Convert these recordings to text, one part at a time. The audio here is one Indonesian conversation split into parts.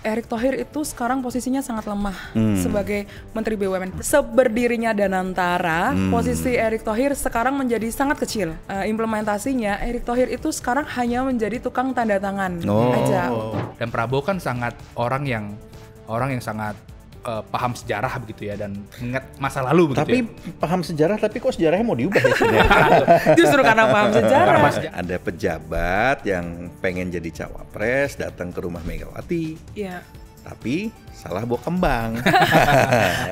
Erick Thohir itu sekarang posisinya sangat lemah sebagai Menteri BUMN. Seberdirinya Danantara, posisi Erick Thohir sekarang menjadi sangat kecil. Implementasinya Erick Thohir itu sekarang hanya menjadi tukang tanda tangan aja. Dan Prabowo kan sangat orang yang sangat paham sejarah begitu ya, dan ingat masa lalu begitu. Tapi paham sejarah, tapi kok sejarahnya mau diubah ya sini? Justru karena paham sejarah. Ada pejabat yang pengen jadi cawapres datang ke rumah Megawati. Iya. Tapi salah bawa kembang.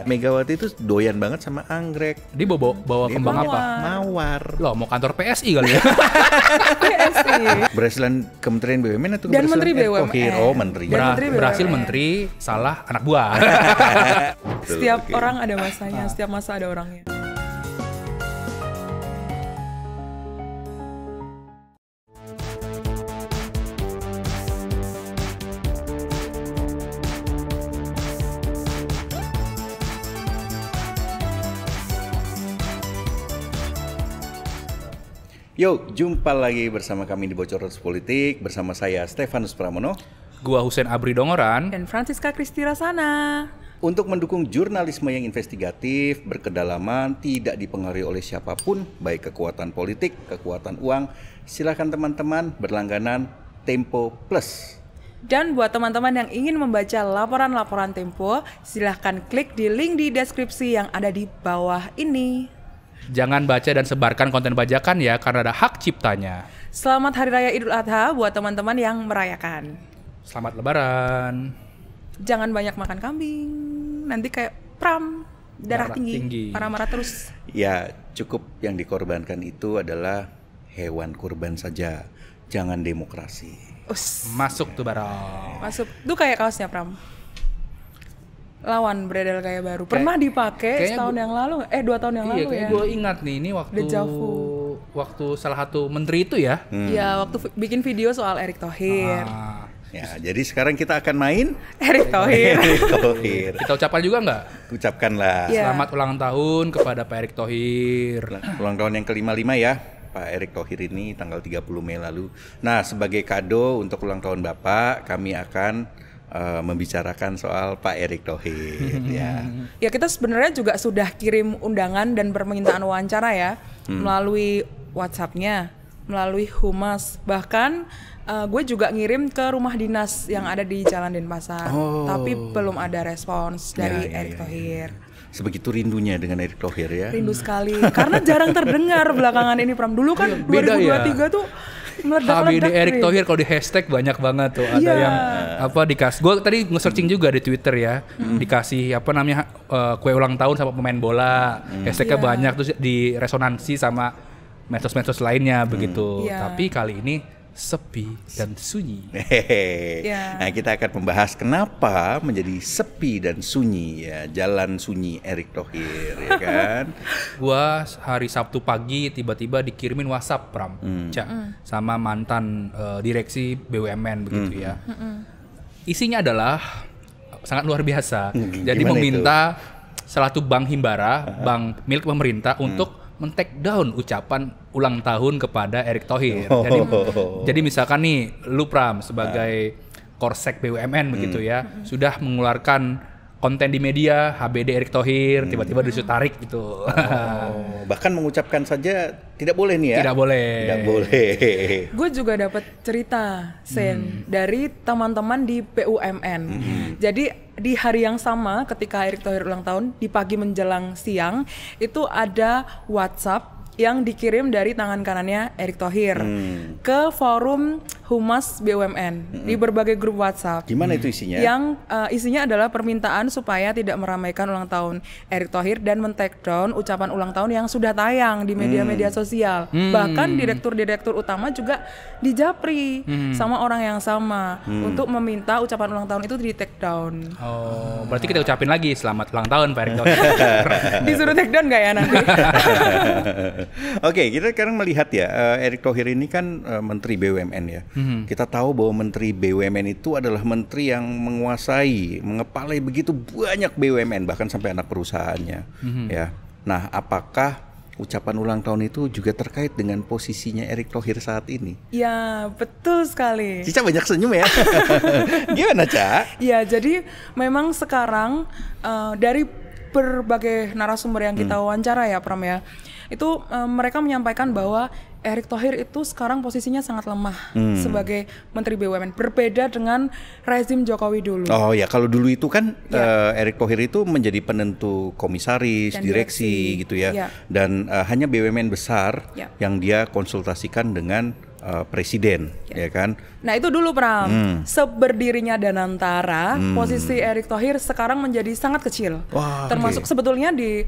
Megawati itu doyan banget sama anggrek. Dia bawa kembang apa? Mawar. Loh, mau kantor PSI kali ya? PSI. Berhasilan Kementerian BUMN atau Dan Menteri keberhasilan BUMN. Oh, menteri. Dan Menteri Berhasil BUMN. menteri, salah anak buah. Setiap Oke. orang ada masanya, setiap masa ada orangnya. Yuk, jumpa lagi bersama kami di Bocoros Politik bersama saya Stefanus Pramono. Gua Husein Abri Dongoran. Dan Francisca Kristirasana. Untuk mendukung jurnalisme yang investigatif, berkedalaman, tidak dipengaruhi oleh siapapun, baik kekuatan politik, kekuatan uang, silakan teman-teman berlangganan Tempo Plus. Dan buat teman-teman yang ingin membaca laporan-laporan Tempo, silahkan klik di link di deskripsi yang ada di bawah ini. Jangan baca dan sebarkan konten bajakan ya, karena ada hak ciptanya. Selamat Hari Raya Idul Adha buat teman-teman yang merayakan. Selamat Lebaran. Jangan banyak makan kambing, nanti kayak Pram, darah tinggi, marah-marah terus. Ya, cukup yang dikorbankan itu adalah hewan kurban saja, jangan demokrasi. Masuk tuh barang. Masuk, tuh kayak kaosnya Pram. Lawan beredar kayak baru. Pernah dipakai setahun yang lalu, 2 tahun yang lalu ya. Gue ingat nih, ini waktu salah satu menteri itu ya. Iya, waktu bikin video soal Erick Thohir. Ya, jadi sekarang kita akan main Erick Thohir. Erick Thohir. Kita ucapkan juga nggak? Ucapkanlah Iya. Selamat ulang tahun kepada Pak Erick Thohir. ulang tahun yang ke-55 ya, Pak Erick Thohir ini tanggal 30 Mei lalu. Nah, sebagai kado untuk ulang tahun Bapak, kami akan membicarakan soal Pak Erick Thohir ya. Ya, kita sebenarnya juga sudah kirim undangan dan permintaan wawancara ya, melalui WhatsApp-nya, melalui Humas, bahkan gue juga ngirim ke rumah dinas yang ada di Jalan Denpasar, tapi belum ada respons dari Erick Thohir. Sebegitu rindunya dengan Erick Thohir ya. Rindu sekali, karena jarang terdengar belakangan ini Pram. Dulu kan Beda 2023 tuh meledak-ledak. HBD Erick Thohir kalau di hashtag banyak banget tuh. Ada yang dikasih. Gue tadi nge-searching juga di Twitter ya, dikasih kue ulang tahun sama pemain bola. Hashtagnya banyak, terus di resonansi sama medsos-medsos lainnya begitu. Tapi kali ini sepi dan sunyi. Nah, kita akan membahas kenapa menjadi sepi dan sunyi ya, jalan sunyi Erick Thohir ya kan. Gua hari Sabtu pagi tiba-tiba dikirimin WhatsApp Pram, sama mantan direksi BUMN begitu ya. Isinya adalah sangat luar biasa. Jadi meminta salah satu bank himbara, bank milik pemerintah untuk men-take down ucapan ulang tahun kepada Erick Thohir. Jadi misalkan nih lu Pram sebagai Korsek BUMN begitu ya, sudah mengeluarkan konten di media HBD Erick Thohir, tiba-tiba disuruh tarik gitu. Bahkan mengucapkan saja tidak boleh nih ya. Tidak boleh. Tidak boleh. Gue juga dapat cerita dari teman-teman di BUMN. Jadi di hari yang sama ketika Erick Thohir ulang tahun, di pagi menjelang siang itu ada WhatsApp yang dikirim dari tangan kanannya Erick Thohir ke forum Humas BUMN di berbagai grup WhatsApp. Gimana itu isinya? Yang isinya adalah permintaan supaya tidak meramaikan ulang tahun Erick Thohir dan men-take down ucapan ulang tahun yang sudah tayang di media-media sosial. Bahkan direktur-direktur utama juga dijapri sama orang yang sama untuk meminta ucapan ulang tahun itu di-take down. Oh, berarti kita ucapin lagi selamat ulang tahun Pak Erick Thohir. Disuruh take down nggak ya nanti? Oke, kita sekarang melihat ya, Erick Thohir ini kan Menteri BUMN ya. Kita tahu bahwa Menteri BUMN itu adalah menteri yang menguasai, mengepalai begitu banyak BUMN, bahkan sampai anak perusahaannya. Ya. Nah, apakah ucapan ulang tahun itu juga terkait dengan posisinya Erick Thohir saat ini. Ya, betul sekali. Cica banyak senyum ya. Gimana, Ca? Ya, jadi memang sekarang dari berbagai narasumber yang kita wawancara ya, Pram ya, itu mereka menyampaikan bahwa Erick Thohir itu sekarang posisinya sangat lemah sebagai Menteri BUMN, berbeda dengan rezim Jokowi dulu. Oh ya, kalau dulu itu kan Erick Thohir itu menjadi penentu komisaris, Dan direksi gitu ya, Ya. dan hanya BUMN besar Ya. yang dia konsultasikan dengan presiden, ya kan? Nah itu dulu Pram, seberdirinya Danantara, posisi Erick Thohir sekarang menjadi sangat kecil. Wah, Termasuk sebetulnya di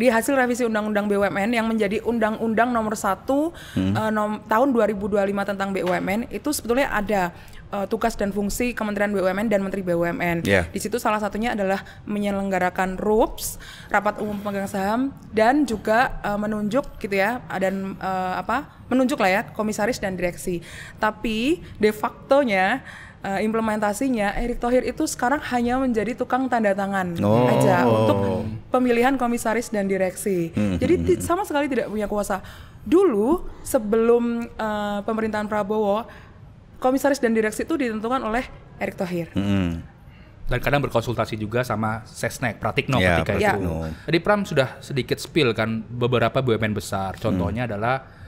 hasil revisi Undang-Undang BUMN yang menjadi Undang-Undang nomor 1 tahun 2025 tentang BUMN, itu sebetulnya ada tugas dan fungsi Kementerian BUMN dan Menteri BUMN. Yeah. Di situ salah satunya adalah menyelenggarakan RUPS, rapat umum pemegang saham, dan juga menunjuk gitu ya, dan menunjuk lah ya komisaris dan direksi. Tapi de factonya implementasinya Erick Thohir itu sekarang hanya menjadi tukang tanda tangan aja untuk pemilihan komisaris dan direksi. Jadi sama sekali tidak punya kuasa. Dulu sebelum pemerintahan Prabowo, komisaris dan direksi itu ditentukan oleh Erick Thohir. Dan kadang berkonsultasi juga sama Sesnek, Pratikno Ya, ketika Pratikno. itu. Tadi Pram sudah sedikit spill kan beberapa BUMN besar. Contohnya adalah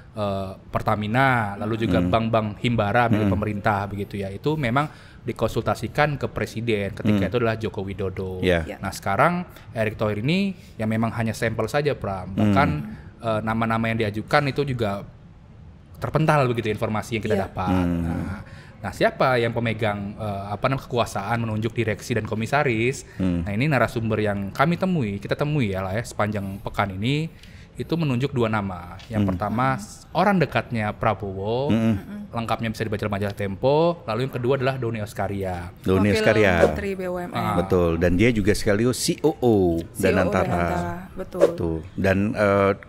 Pertamina, lalu juga bank-bank Himbara milik pemerintah begitu ya. Itu memang dikonsultasikan ke presiden ketika itu adalah Joko Widodo. Yeah. Nah sekarang Erick Thohir ini yang memang hanya sampel saja Pram. Bahkan nama-nama yang diajukan itu juga terpental begitu informasi yang kita dapat. Nah, siapa yang pemegang kekuasaan menunjuk direksi dan komisaris? Nah, ini narasumber yang kita temui ya lah ya sepanjang pekan ini itu menunjuk dua nama. Yang pertama orang dekatnya Prabowo, lengkapnya bisa dibaca majalah Tempo. Lalu yang kedua adalah Doni Oskaria. Doni Wakil Oskaria. Menteri BUMN. Betul, dan dia juga sekaligus COO Danantara. Betul. Dan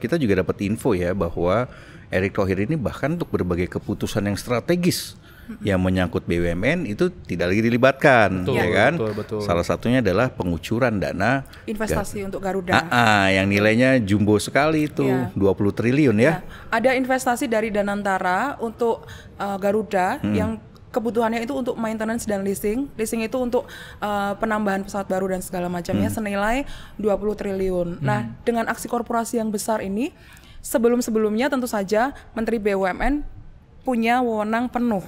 kita juga dapat info ya bahwa Erick Thohir ini bahkan untuk berbagai keputusan yang strategis yang menyangkut BUMN itu tidak lagi dilibatkan, Betul, ya kan? betul. Salah satunya adalah pengucuran dana Investasi untuk Garuda. yang nilainya jumbo sekali itu, 20 triliun ya. Ada investasi dari Danantara untuk Garuda yang kebutuhannya itu untuk maintenance dan leasing. Leasing itu untuk penambahan pesawat baru dan segala macamnya senilai 20 triliun. Nah, dengan aksi korporasi yang besar ini, sebelum-sebelumnya tentu saja Menteri BUMN punya wewenang penuh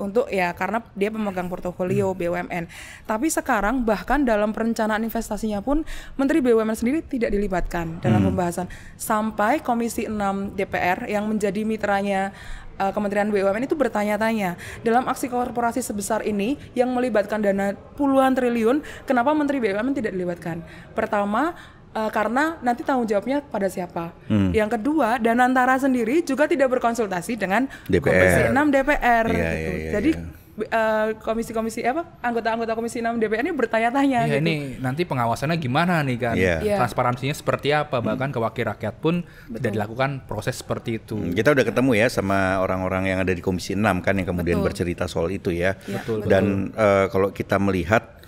untuk karena dia pemegang portofolio BUMN. Tapi sekarang bahkan dalam perencanaan investasinya pun Menteri BUMN sendiri tidak dilibatkan dalam pembahasan, sampai Komisi 6 DPR yang menjadi mitranya Kementerian BUMN itu bertanya-tanya, dalam aksi korporasi sebesar ini yang melibatkan dana puluhan triliun, kenapa Menteri BUMN tidak dilibatkan? Pertama, karena nanti tanggung jawabnya pada siapa. Yang kedua, Danantara sendiri juga tidak berkonsultasi dengan Komisi 6 DPR gitu. Jadi komisi-komisi anggota-anggota Komisi 6 DPR ini bertanya-tanya gitu. Ini nanti pengawasannya gimana nih kan? Transparansinya seperti apa? Bahkan ke wakil rakyat pun tidak dilakukan proses seperti itu. Kita udah ketemu ya sama orang-orang yang ada di Komisi 6 kan yang kemudian bercerita soal itu ya. Dan kalau kita melihat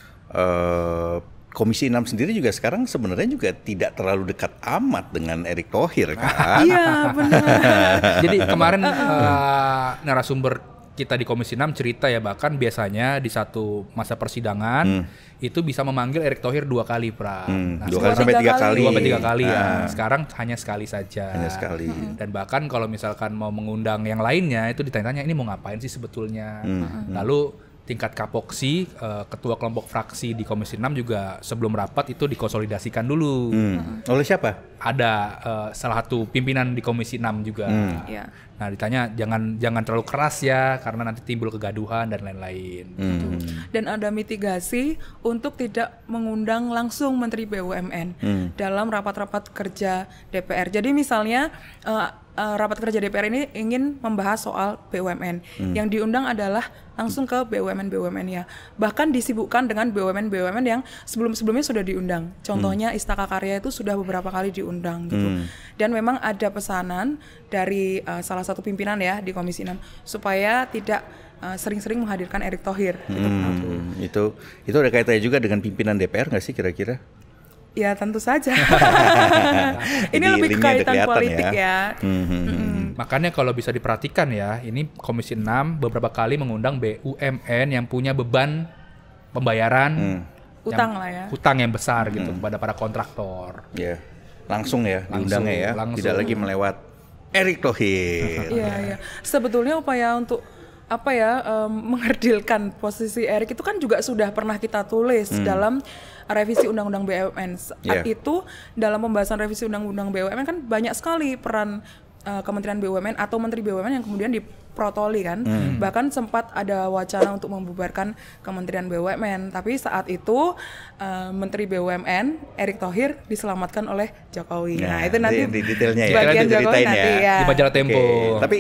Komisi 6 sendiri juga sekarang sebenarnya juga tidak terlalu dekat amat dengan Erick Thohir kan. Iya benar. Jadi kemarin narasumber kita di Komisi 6 cerita ya, bahkan biasanya di satu masa persidangan itu bisa memanggil Erick Thohir 2 kali, Nah, 2 kali sampai 3 kali. 2-3 kali ya. Sekarang hanya sekali saja. Hanya sekali. Dan bahkan kalau misalkan mau mengundang yang lainnya itu ditanya-tanya ini mau ngapain sih sebetulnya. Lalu tingkat kapoksi, ketua kelompok fraksi di Komisi 6 juga sebelum rapat itu dikonsolidasikan dulu. Oleh siapa? Ada salah satu pimpinan di Komisi 6 juga. Nah, ditanya jangan terlalu keras ya karena nanti timbul kegaduhan dan lain-lain. Dan ada mitigasi untuk tidak mengundang langsung Menteri BUMN dalam rapat-rapat kerja DPR. Jadi misalnya rapat kerja DPR ini ingin membahas soal BUMN. Yang diundang adalah langsung ke BUMN ya. Bahkan disibukkan dengan BUMN yang sebelum-sebelumnya sudah diundang. Contohnya Istaka Karya itu sudah beberapa kali diundang gitu. Dan memang ada pesanan dari salah satu pimpinan ya di Komisi 6 supaya tidak sering-sering menghadirkan Erick Thohir gitu. Itu ada kaitannya juga dengan pimpinan DPR nggak sih kira-kira? Ya tentu saja. Ini Jadi lebih linknya kekaitan kelihatan politik ya. Makanya kalau bisa diperhatikan ya, ini Komisi 6 beberapa kali mengundang BUMN yang punya beban pembayaran Utang lah ya. hutang yang besar gitu kepada para kontraktor. Ya, langsung ya diundangnya ya, langsung. tidak lagi melewat Erick Thohir. Iya, iya. Sebetulnya upaya untuk mengerdilkan posisi Erick itu kan juga sudah pernah kita tulis dalam revisi Undang-Undang BUMN. Saat itu dalam pembahasan revisi Undang-Undang BUMN kan banyak sekali peran Kementerian BUMN atau Menteri BUMN yang kemudian diprotoli kan. Bahkan sempat ada wacana untuk membubarkan Kementerian BUMN, tapi saat itu Menteri BUMN Erick Thohir diselamatkan oleh Jokowi. Nah, itu nanti di detailnya ya. bagian Nanti Jokowi ceritain nanti ya. Di majalah Tempo.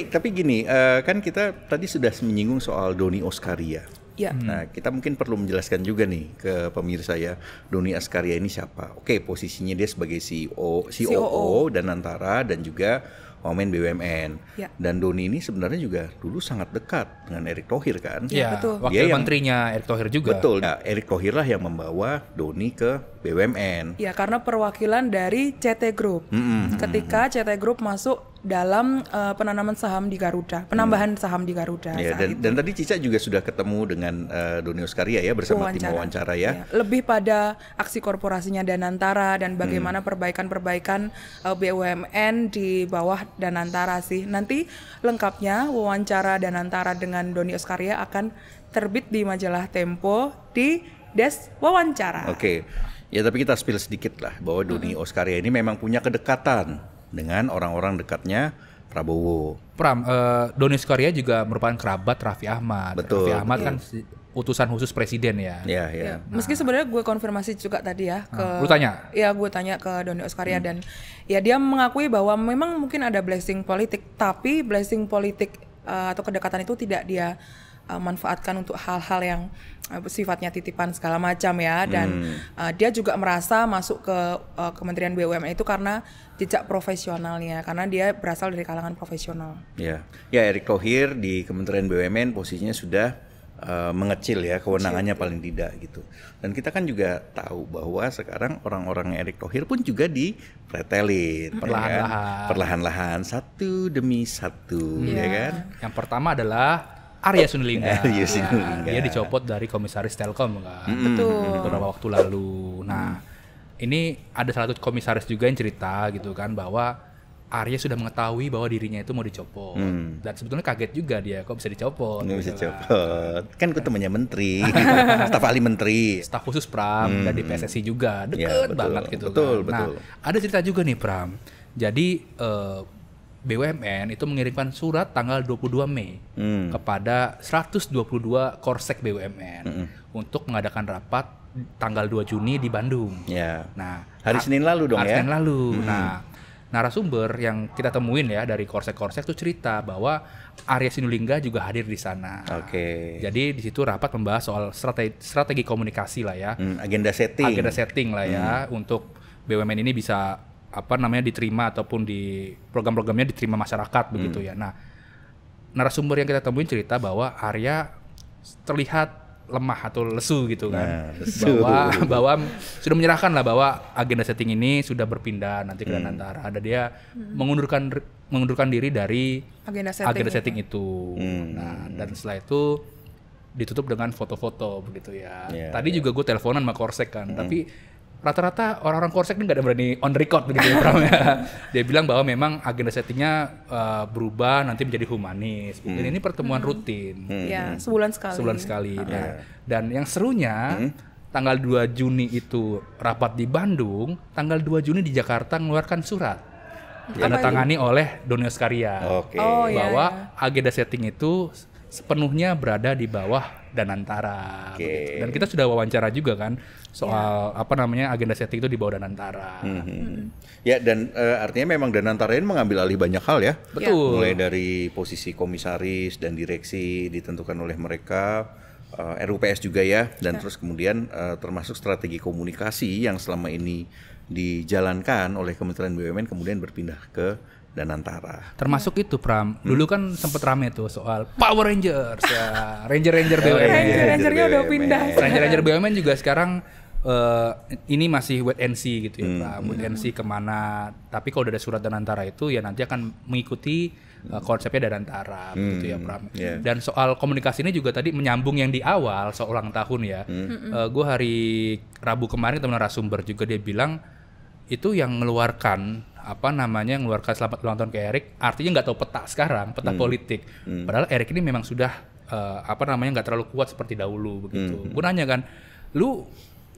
Tapi gini, kan kita tadi sudah menyinggung soal Doni Oskaria. Ya. Nah, kita mungkin perlu menjelaskan juga nih ke pemirsa ya, Doni Oskaria ini siapa? Oke, posisinya dia sebagai COO Danantara dan juga Wamen BUMN. Ya. Dan Doni ini sebenarnya juga dulu sangat dekat dengan Erick Thohir kan? Iya, betul. wakil Dia yang- menterinya Erick Thohir juga. Betul. Nah, Erick Thohir lah yang membawa Doni ke BUMN. Ya, karena perwakilan dari CT Group. Ketika CT Group masuk dalam penanaman saham di Garuda, penambahan saham di Garuda. Ya, saat itu. dan tadi Cica juga sudah ketemu dengan Doni Oskaria ya bersama tim wawancara ya. Lebih pada aksi korporasinya Danantara dan bagaimana perbaikan-perbaikan BUMN di bawah Danantara sih. Nanti lengkapnya wawancara Danantara dengan Doni Oskaria akan terbit di majalah Tempo di Des Wawancara. Oke. Ya tapi kita spill sedikit lah bahwa Doni Oskaria ini memang punya kedekatan dengan orang-orang dekatnya Prabowo. Pram, Doni Oskaria juga merupakan kerabat Raffi Ahmad. Betul. Raffi Ahmad kan utusan khusus presiden ya. Ya. Ya, meski sebenarnya gue konfirmasi juga tadi ya ke Lu tanya? Ya, gue tanya ke Doni Oskaria dan ya dia mengakui bahwa memang mungkin ada blessing politik, tapi blessing politik atau kedekatan itu tidak dia manfaatkan untuk hal-hal yang sifatnya titipan segala macam ya, dan dia juga merasa masuk ke Kementerian BUMN itu karena jejak profesionalnya, karena dia berasal dari kalangan profesional. Ya, Erick Thohir di Kementerian BUMN posisinya sudah mengecil ya, kewenangannya paling tidak gitu. Dan kita kan juga tahu bahwa sekarang orang-orang Erick Thohir pun juga dipretelin perlahan-lahan satu demi satu, ya kan? Yang pertama adalah Arya Sinulinga. Arya Sinulinga. Dia dicopot dari komisaris Telkom kan. Betul. Beberapa waktu lalu. Nah, ini ada salah satu komisaris juga yang cerita gitu kan bahwa Arya sudah mengetahui bahwa dirinya itu mau dicopot. Dan sebetulnya kaget juga dia kok bisa dicopot. Nggak bisa gitu copot. Kan gue temannya menteri, staf ahli menteri. Staf khusus Pram dan di PSSI juga deket Ya, betul. banget gitu Betul, kan. betul. Nah, ada cerita juga nih Pram. Jadi BUMN itu mengirimkan surat tanggal 22 Mei kepada 122 Korsek BUMN untuk mengadakan rapat tanggal 2 Juni di Bandung. Ya. Nah, Hari Senin lalu dong hari ya. Senin lalu. Nah, narasumber yang kita temuin ya dari Korsek-Korsek itu cerita bahwa Arya Sinulinga juga hadir di sana. Oke. Jadi di situ rapat membahas soal strategi komunikasi lah ya. Agenda setting. Agenda setting lah ya untuk BUMN ini bisa diterima ataupun di program-programnya diterima masyarakat begitu ya. Nah, narasumber yang kita temuin cerita bahwa Arya terlihat lemah atau lesu gitu kan. Bahwa sudah menyerahkan lah bahwa agenda setting ini sudah berpindah nanti ke Danantara. Ada dia mengundurkan diri dari agenda setting itu. Nah, dan setelah itu ditutup dengan foto-foto begitu ya. Tadi juga gue teleponan sama Korsek kan, tapi rata-rata orang-orang Korsek ini nggak ada berani on record begitu ya. Dia bilang bahwa memang agenda settingnya berubah nanti menjadi humanis. Dan ini pertemuan rutin. Ya, sebulan sekali. Nah, dan yang serunya tanggal 2 Juni itu rapat di Bandung, tanggal 2 Juni di Jakarta mengeluarkan surat tanda tangani oleh Doni Oskaria bahwa agenda setting itu sepenuhnya berada di bawah Danantara. Begitu. Dan kita sudah wawancara juga kan soal agenda setting itu di bawah Danantara. Ya, dan artinya memang Danantara ini mengambil alih banyak hal ya. Betul. Mulai dari posisi komisaris dan direksi ditentukan oleh mereka, RUPS juga ya, dan terus kemudian termasuk strategi komunikasi yang selama ini dijalankan oleh Kementerian BUMN kemudian berpindah ke Danantara. Termasuk itu Pram, dulu kan sempat rame tuh soal Power Rangers ya, Ranger BUMN. Ranger-rangernya udah pindah. Ranger BUMN juga sekarang ini masih wait and see gitu ya, Pak. Wait and see kemana. Tapi kalau udah ada surat Danantara itu ya nanti akan mengikuti konsepnya Danantara gitu ya, Pram. Dan soal komunikasi ini juga tadi menyambung yang di awal soal ulang tahun ya. Gue hari Rabu kemarin ketemu narasumber juga, dia bilang itu yang mengeluarkan mengeluarkan selamat ulang tahun ke Erik artinya nggak tahu peta sekarang, peta politik. Padahal Erik ini memang sudah nggak terlalu kuat seperti dahulu begitu. Gue nanya kan, lu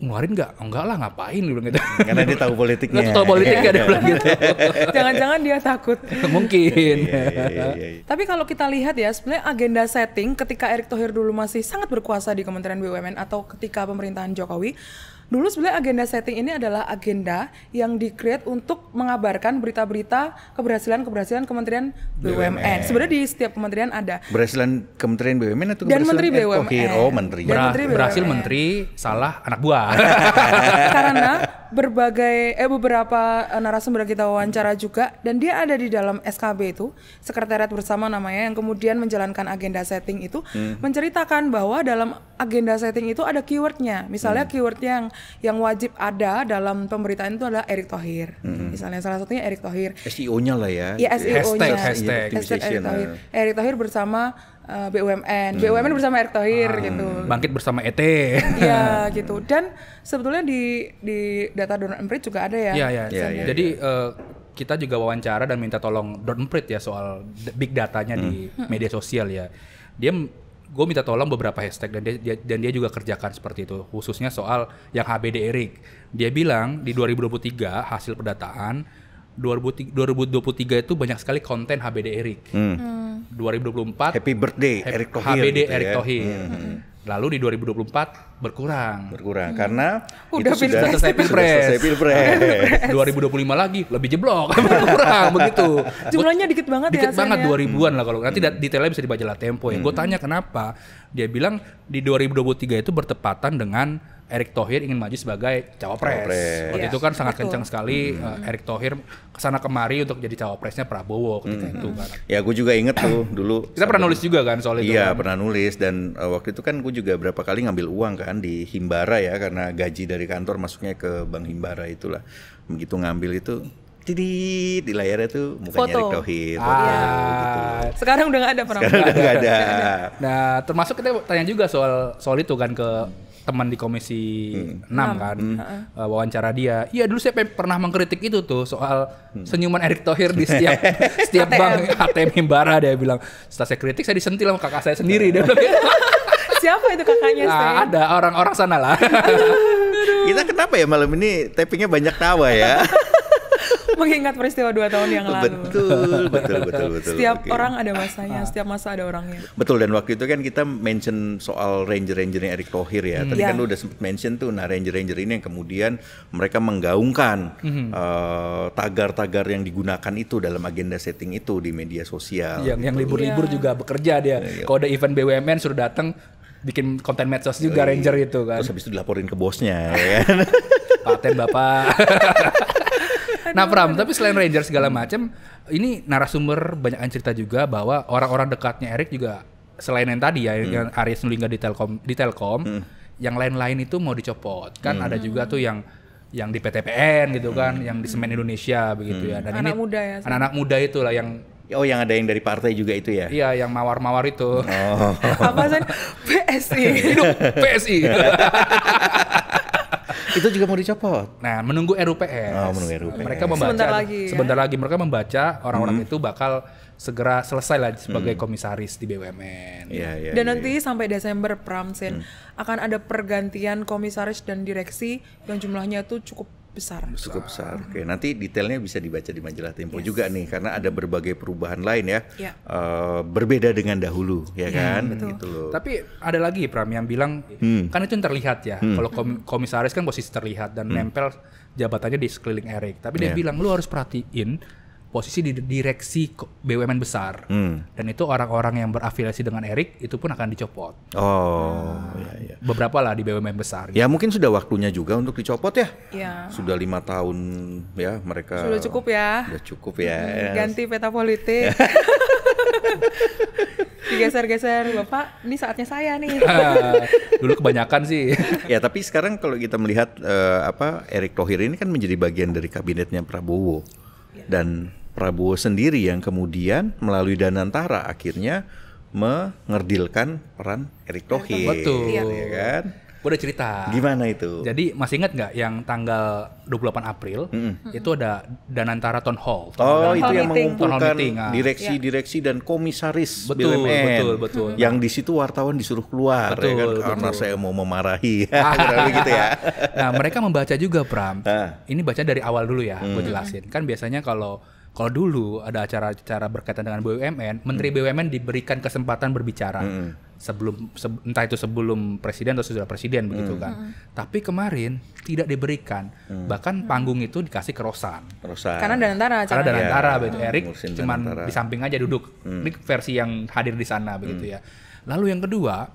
ngeluarin nggak? Enggak lah, ngapain lu gitu. Karena dia tahu politiknya. Nggak tahu politiknya, dia bilang gitu. Jangan-jangan dia takut. Mungkin. Tapi kalau kita lihat ya, sebenarnya agenda setting ketika Erick Thohir dulu masih sangat berkuasa di Kementerian BUMN atau ketika pemerintahan Jokowi, dulu sebenarnya agenda setting ini adalah agenda yang di-create untuk mengabarkan berita-berita keberhasilan Kementerian BUMN. Sebenarnya di setiap kementerian ada. Keberhasilan Kementerian BUMN atau dan keberhasilan Menteri BUMN. Menteri. Berhasil menteri, salah anak buah. Karena beberapa narasumber kita wawancara juga, dan dia ada di dalam SKB itu, sekretariat bersama namanya, yang kemudian menjalankan agenda setting itu, menceritakan bahwa dalam agenda setting itu ada keywordnya. Misalnya keywordnya yang wajib ada dalam pemberitaan itu adalah Erick Thohir. Misalnya salah satunya Erick Thohir. SEO-nya lah ya. Iya, SEO-nya. Hashtag Erick Thohir. Erick Thohir bersama BUMN. BUMN bersama Erick Thohir gitu. Bangkit bersama ET. Iya gitu. Dan sebetulnya di data Don Emprit juga ada ya. Iya. Jadi kita juga wawancara dan minta tolong Don Emprit ya soal big datanya di media sosial ya. Gue minta tolong beberapa hashtag dan dia juga kerjakan seperti itu, khususnya soal yang HBD Erik. Dia bilang di 2023 hasil pendataan 2023 itu banyak sekali konten HBD Erik. 2024 Happy birthday Erick Thohir. HBD gitu Erick ya. Thohir. Lalu di 2024 berkurang Karena udah itu sudah selesai Pilpres. 2025 lagi lebih jeblok berkurang begitu. Jumlahnya dikit banget ya. Dikit banget 2000-an lah, kalau nanti detailnya bisa dibaca lah Tempo ya. Gue tanya kenapa, dia bilang di 2023 itu bertepatan dengan Erick Thohir ingin maju sebagai cawapres. Waktu itu kan sangat kencang sekali Erick Thohir kesana kemari untuk jadi cawapresnya Prabowo ketika itu kan. Ya gue juga inget tuh dulu. Kita pernah nulis juga kan soal itu. Iya kan? pernah nulis, dan waktu itu kan gue juga berapa kali ngambil uang kan di Himbara ya, karena gaji dari kantor masuknya ke Bank Himbara itulah. Begitu ngambil itu, tidit di layarnya tuh mukanya Erick Thohir. Gitu. Sekarang udah nggak ada Sekarang udah nggak ada. Nah termasuk kita tanya juga soal itu kan ke teman di Komisi 6 kan, wawancara dia. Iya dulu saya pernah mengkritik itu tuh soal senyuman Erick Thohir di setiap bank ATM Himbara. Dia bilang, setelah saya kritik saya disentil sama kakak saya sendiri. Dia bilang gitu. Siapa itu kakaknya? Ada orang-orang sana lah. Kita kenapa ya malam ini tappingnya banyak tawa ya? Mengingat peristiwa 2 tahun yang lalu. Betul. Setiap orang ada masanya, setiap masa ada orangnya. Betul, dan waktu itu kan kita mention soal ranger-rangernya Erick Thohir ya. Tadi kan lu udah sempet mention tuh, nah ranger-ranger ini yang kemudian mereka menggaungkan tagar-tagar yang digunakan itu dalam agenda setting itu di media sosial. Yang libur-libur juga bekerja dia. Kalau ada event BUMN suruh datang bikin konten medsos juga ranger itu kan. Terus habis itu dilaporin ke bosnya ya kan. Paten Bapak. Nah Pram, tapi selain Ranger segala macam, ini narasumber banyak yang cerita juga bahwa orang-orang dekatnya Erick juga selain yang tadi ya, yang Arya Sinulinga di Telkom, yang lain-lain itu mau dicopot. Kan ada juga tuh yang di PTPN gitu kan, yang di Semen Indonesia begitu ya. Dan anak muda ya. Anak-anak muda itulah yang yang ada yang dari partai juga itu ya? Iya, yang mawar-mawar itu. Apa sih? PSI. PSI. Itu juga mau dicopot. Nah, menunggu RUPS. Menunggu RUPS. Mereka membaca sebentar lagi mereka membaca orang-orang itu bakal segera selesai lah sebagai komisaris di BUMN. Dan nanti sampai Desember Pramsen akan ada pergantian komisaris dan direksi yang jumlahnya tuh cukup besar. Oke, nanti detailnya bisa dibaca di majalah Tempo juga nih, karena ada berbagai perubahan lain ya. Berbeda dengan dahulu, ya kan? Gitu loh. Tapi ada lagi Pram yang bilang, kan itu yang terlihat ya. Kalau komisaris kan posisi terlihat dan nempel jabatannya di sekeliling Erick. Tapi dia bilang, lu harus perhatiin posisi di direksi BUMN besar. Dan itu orang-orang yang berafiliasi dengan Erick itu pun akan dicopot. Iya. Beberapa lah di BUMN besar. Ya mungkin sudah waktunya juga untuk dicopot ya. Sudah 5 tahun ya mereka. Sudah cukup ya. Sudah cukup ya. Ganti peta politik. digeser-geser, Bapak, ini saatnya saya nih. Dulu kebanyakan sih. Ya, tapi sekarang kalau kita melihat Erick Thohir ini kan menjadi bagian dari kabinetnya Prabowo. Dan Prabowo sendiri yang kemudian melalui Danantara akhirnya mengerdilkan peran Erick Thohir. Betul. Ya kan? Gue udah cerita. Gimana itu? Jadi masih ingat nggak yang tanggal 28 April itu ada Danantara Town Hall. Itu yang meeting. mengumpulkan Meeting, direksi-direksi dan komisaris Betul, BUMN. betul. Yang di situ wartawan disuruh keluar ya kan? Karena saya mau memarahi. Gitu ya. Nah, mereka membaca juga, Pram. Ini baca dari awal dulu ya, gue jelasin. Kan biasanya kalau dulu ada acara-acara berkaitan dengan BUMN, Menteri BUMN diberikan kesempatan berbicara entah itu sebelum presiden atau sesudah presiden begitu kan. Tapi kemarin tidak diberikan, bahkan panggung itu dikasih ke Rosan. Karena Danantara. Karena Danantara, begitu. Ya, Erik ngurusin cuman Danantara. di samping aja duduk. Ini versi yang hadir di sana begitu ya. Lalu yang kedua,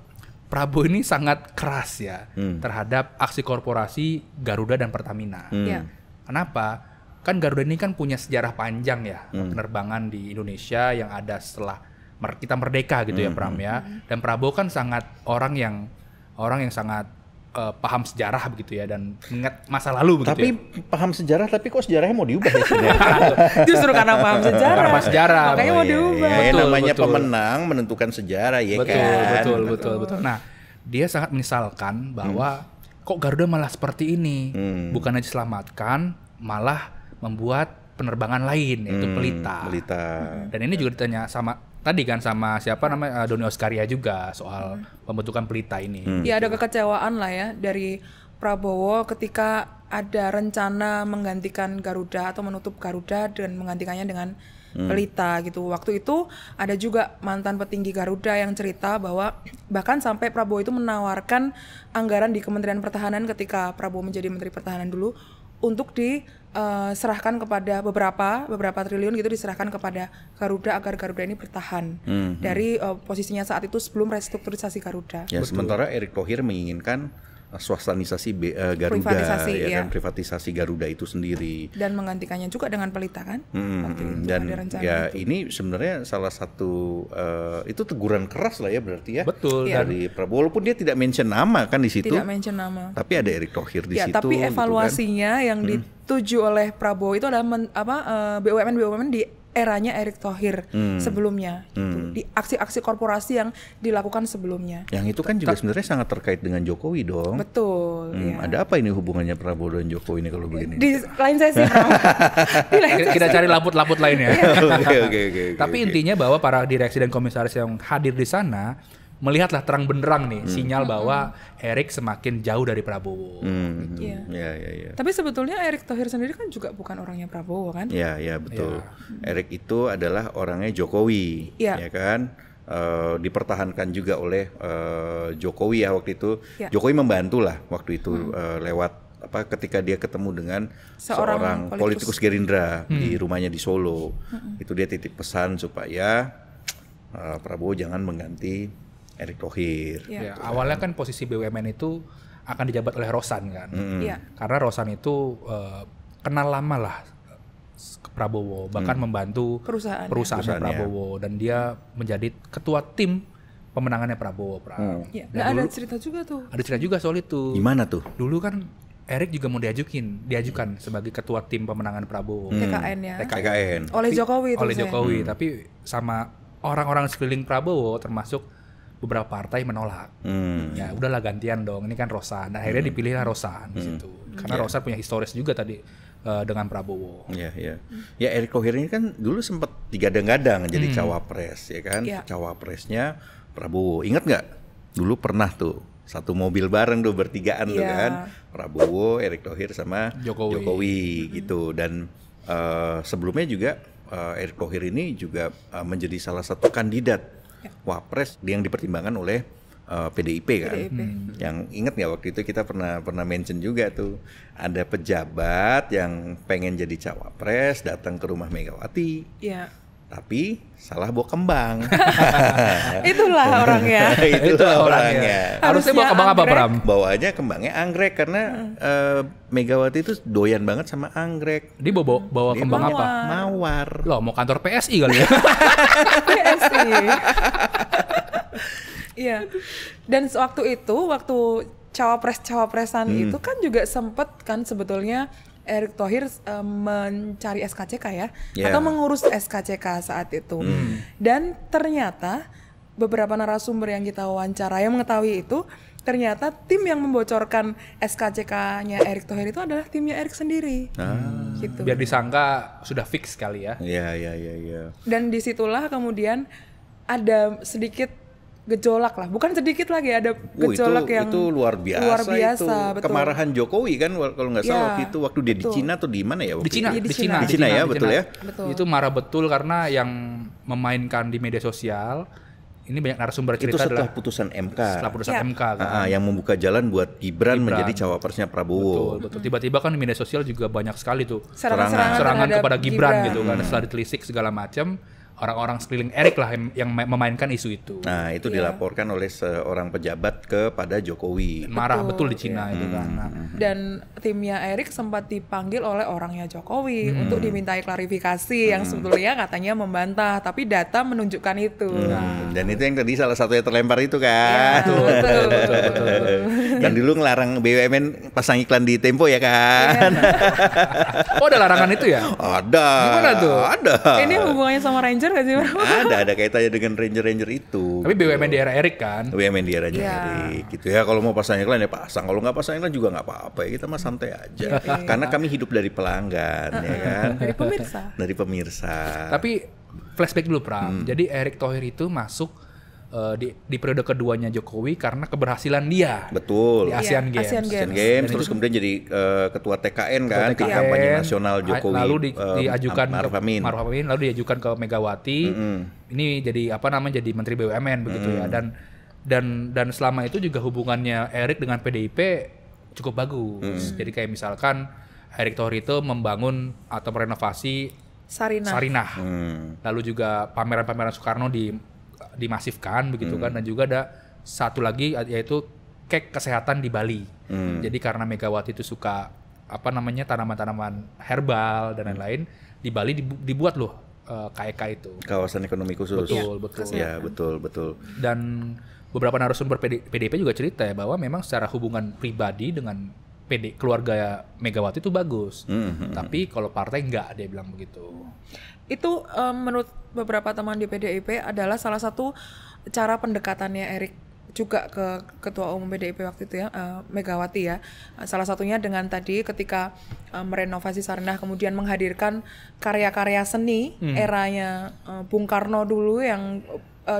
Prabowo ini sangat keras ya terhadap aksi korporasi Garuda dan Pertamina. Iya. Kenapa? Kan Garuda ini kan punya sejarah panjang ya, penerbangan di Indonesia yang ada setelah kita merdeka gitu ya, Pram ya. Dan Prabowo kan sangat orang yang sangat paham sejarah begitu ya, dan ingat masa lalu begitu. Tapi paham sejarah, tapi kok sejarahnya mau diubah ya sebenarnya? Justru karena paham sejarah. Karena sejarah. Makanya mau diubah. Betul, Namanya betul. pemenang menentukan sejarah ya kan. Betul. Nah, dia sangat menyesalkan bahwa kok Garuda malah seperti ini. Bukan aja selamatkan, malah membuat penerbangan lain, yaitu Pelita. Dan ini juga ditanya sama siapa namanya Doni Oskaria juga soal pembentukan Pelita ini. Ya, ada kekecewaan lah ya dari Prabowo ketika ada rencana menggantikan Garuda atau menutup Garuda dan menggantikannya dengan Pelita gitu. Waktu itu ada juga mantan petinggi Garuda yang cerita bahwa bahkan sampai Prabowo itu menawarkan anggaran di Kementerian Pertahanan ketika Prabowo menjadi Menteri Pertahanan dulu untuk diserahkan kepada beberapa triliun gitu, diserahkan kepada Garuda agar Garuda ini bertahan dari posisinya saat itu sebelum restrukturisasi Garuda. Ya, sementara Erick Thohir menginginkan swastanisasi Garuda, Privatisasi, ya. kan, privatisasi Garuda itu sendiri. Dan menggantikannya juga dengan Pelita kan. Waktu itu Dan ada rencana ya itu. ini sebenarnya salah satu itu teguran keras lah ya berarti ya. Betul. Dari Prabowo, walaupun dia tidak mention nama kan di situ. Tidak mention nama. Tapi ada Erick Thohir di Ya, situ. tapi gitu kan. evaluasinya yang dituju oleh Prabowo itu adalah BUMN di eranya Erick Thohir sebelumnya gitu. Di aksi-aksi korporasi yang dilakukan sebelumnya. Yang itu kan juga sebenarnya sangat terkait dengan Jokowi dong. Betul. Ya. Ada apa ini hubungannya Prabowo dan Jokowi ini kalau begini? Di lain sesi, Bro. Di lain sesi. Kita cari laput-laput lainnya. Oke. Tapi intinya bahwa para direksi dan komisaris yang hadir di sana melihatlah terang benderang nih sinyal bahwa Erick semakin jauh dari Prabowo. Iya. Ya. Tapi sebetulnya Erick Thohir sendiri kan juga bukan orangnya Prabowo kan? Ya betul. Erick itu adalah orangnya Jokowi, Ya. ya kan? Dipertahankan juga oleh Jokowi ya waktu itu. Ya. Jokowi membantu lah waktu itu lewat ketika dia ketemu dengan seorang politikus Gerindra di rumahnya di Solo. Itu dia titip pesan supaya Prabowo jangan mengganti Erick Thohir. Ya, awalnya kan posisi BUMN itu akan dijabat oleh Rosan kan. Iya. Karena Rosan itu kenal lama lah ke Prabowo, bahkan membantu perusahaannya Prabowo, dan dia menjadi ketua tim pemenangannya Prabowo. Iya. Nah, ada cerita juga tuh. Ada cerita juga soal itu. Gimana tuh? Dulu kan Erick juga mau diajukan sebagai ketua tim pemenangan Prabowo. TKN ya. TKN. Oleh Jokowi itu. Oleh Jokowi, tapi sama orang-orang sekeliling Prabowo termasuk beberapa partai menolak. Ya udahlah gantian dong, ini kan Rosan. Nah, akhirnya dipilihlah Rosan di situ. Karena Rosan punya historis juga tadi dengan Prabowo. Iya. Ya, Erick Thohir ini kan dulu sempat digadang-gadang jadi cawapres ya kan. Iya. Cawapresnya Prabowo. Ingat nggak? Dulu pernah tuh satu mobil bareng tuh bertigaan tuh kan. Prabowo, Erick Thohir sama Jokowi gitu. Dan sebelumnya juga Erick Thohir ini juga menjadi salah satu kandidat Wapres yang dipertimbangkan oleh PDIP kan. Yang ingat nggak waktu itu kita pernah mention juga tuh ada pejabat yang pengen jadi cawapres datang ke rumah Megawati. Iya. tapi salah bawa kembang. Itulah orangnya. Itulah orangnya. Harusnya bawa kembang apa, anggrek. Pram? Bawanya kembangnya anggrek karena Megawati itu doyan banget sama anggrek. Dia bawa Dia kembang apa? Mawar. Loh, mau kantor PSI kali ya? PSI. Iya. Dan waktu cawapres-cawapresan itu kan juga sempet kan sebetulnya Erick Thohir mencari SKCK ya, Yeah. atau mengurus SKCK saat itu. Dan ternyata beberapa narasumber yang kita wawancarai yang mengetahui itu, ternyata tim yang membocorkan SKCK-nya Erick Thohir itu adalah timnya Erick sendiri. Gitu. Biar disangka sudah fix kali ya. Iya. Dan disitulah kemudian ada sedikit gejolak lah, bukan sedikit lagi, ada gejolak yang itu luar biasa itu. betul. Kemarahan Jokowi kan kalau nggak salah Ya, waktu dia di betul. Cina atau di mana ya? Di Cina, Iya, di Cina, Di Cina ya, betul ya? Betul. Itu marah betul karena yang memainkan di media sosial ini banyak narasumber Itu cerita setelah adalah putusan MK. setelah putusan Ya. MK kan. Yang membuka jalan buat Gibran Gibran. menjadi cawapresnya Prabowo. Betul. Tiba-tiba kan di media sosial juga banyak sekali tuh serangan serangan terhadap kepada Gibran gitu kan. Setelah ditelisik segala macam, orang-orang sekeliling Erick lah yang memainkan isu itu. Nah, itu dilaporkan oleh seorang pejabat kepada Jokowi. Marah betul di Cina itu kan. Nah, Dan timnya Erick sempat dipanggil oleh orangnya Jokowi untuk dimintai klarifikasi yang sebetulnya katanya membantah, tapi data menunjukkan itu. Dan itu yang tadi salah satu yang terlempar itu kan. Betul. Yang dulu ngelarang BUMN pasang iklan di Tempo ya kan. oh ada larangan itu ya? Ada. Gimana tuh? Ada. Ini hubungannya sama Ranger gak sih? Ada kaitannya dengan Ranger itu. Tapi BUMN di era Erick kan. BUMN di eranya Iya. Erick gitu ya. Kalau mau pasang iklan ya pasang, kalau nggak pasang iklan juga nggak apa-apa ya, kita mah santai aja. Karena kami hidup dari pelanggan ya kan. Dari pemirsa. Dari pemirsa. Tapi flashback dulu Pram. Jadi Erick Thohir itu masuk di periode keduanya Jokowi karena keberhasilan dia Betul. di ASEAN Games. ASEAN Asian Games. Games, terus kemudian jadi ketua TKN kan, tim TKN, kampanye nasional Jokowi. lalu diajukan Ma'ruf ke Amin. Ma'ruf Amin, lalu diajukan ke Megawati. Ini jadi jadi Menteri BUMN begitu ya. Dan selama itu juga hubungannya Erick dengan PDIP cukup bagus. Jadi kayak misalkan Erick Thohir itu membangun atau merenovasi Sarinah. Lalu juga pameran-pameran Soekarno dimasifkan begitu kan, dan juga ada satu lagi yaitu kek kesehatan di Bali. Jadi karena Megawati itu suka tanaman-tanaman herbal dan lain-lain, di Bali dibuat loh KEK itu. Kawasan ekonomi khusus. Betul. Ya, betul. Dan beberapa narasumber PDIP juga cerita ya bahwa memang secara hubungan pribadi dengan keluarga Megawati itu bagus. Tapi kalau partai enggak, dia bilang begitu. Itu menurut beberapa teman di PDIP adalah salah satu cara pendekatannya Erick juga ke ketua umum PDIP waktu itu ya, Megawati ya. Salah satunya dengan tadi ketika merenovasi Sarinah, kemudian menghadirkan karya-karya seni eranya Bung Karno dulu yang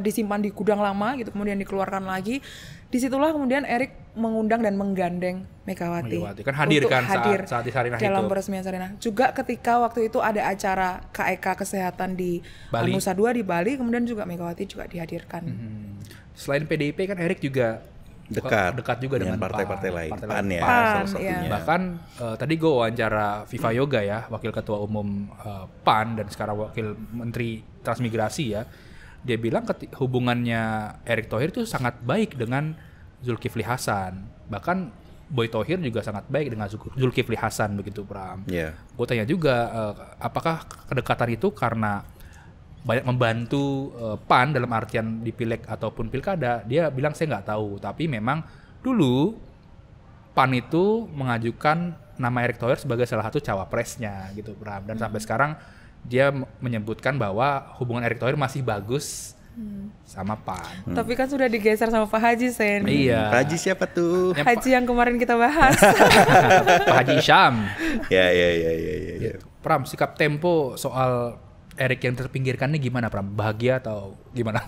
disimpan di gudang lama gitu, kemudian dikeluarkan lagi. Disitulah kemudian Erick mengundang dan menggandeng Megawati kan hadir untuk kan hadir saat di Sarinah dalam itu. peresmian Sarinah. Juga ketika waktu itu ada acara KEK kesehatan di Bali. Nusa Dua di Bali, kemudian juga Megawati juga dihadirkan. Selain PDIP kan Erick juga dekat juga dengan partai-partai lain. PAN ya, PAN, salah satunya. iya. Bahkan tadi gue wawancara Viva Yoga ya, wakil ketua umum PAN dan sekarang wakil Menteri Transmigrasi ya. Dia bilang hubungannya Erick Thohir itu sangat baik dengan Zulkifli Hasan. Bahkan Boy Thohir juga sangat baik dengan Zulkifli Hasan begitu, Pram. Yeah. Gue tanya juga apakah kedekatan itu karena banyak membantu PAN dalam artian di pileg ataupun pilkada. Dia bilang saya nggak tahu, tapi memang dulu PAN itu mengajukan nama Erick Thohir sebagai salah satu cawapresnya gitu, Pram. Dan sampai sekarang dia menyebutkan bahwa hubungan Erick Thohir masih bagus sama PAN. Tapi kan sudah digeser sama Pak Haji Sen. Iya. Pak Haji siapa tuh? Haji yang kemarin kita bahas. Pak Haji Isyam. Ya. Gitu. Pram, sikap Tempo soal Erick yang terpinggirkan ini gimana, Pram? Bahagia atau gimana?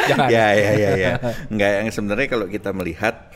Jangan. Ya. Enggak, yang sebenarnya kalau kita melihat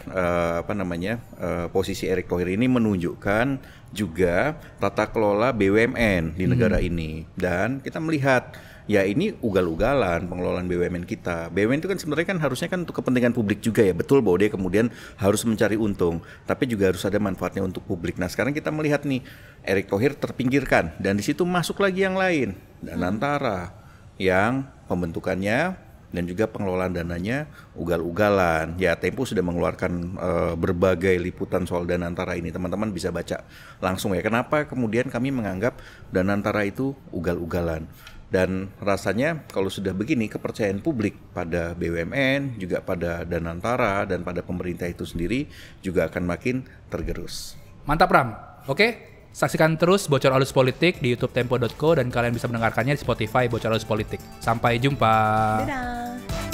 posisi Erick Thohir ini menunjukkan juga tata kelola BUMN di negara ini, dan kita melihat ya ini ugal-ugalan pengelolaan BUMN kita. BUMN itu kan sebenarnya kan harusnya kan untuk kepentingan publik juga ya. Betul bahwa dia kemudian harus mencari untung, tapi juga harus ada manfaatnya untuk publik. Nah sekarang kita melihat nih Erick Thohir terpinggirkan dan di situ masuk lagi yang lain, Danantara yang pembentukannya dan juga pengelolaan dananya ugal-ugalan. Ya Tempo sudah mengeluarkan berbagai liputan soal Danantara ini. Teman-teman bisa baca langsung ya. Kenapa kemudian kami menganggap Danantara itu ugal-ugalan. Dan rasanya kalau sudah begini kepercayaan publik pada BUMN, juga pada Danantara dan pada pemerintah itu sendiri juga akan makin tergerus. Mantap Ram. Oke, saksikan terus Bocor Halus Politik di YouTube Tempo.co dan kalian bisa mendengarkannya di Spotify Bocor Halus Politik. Sampai jumpa. Dadah.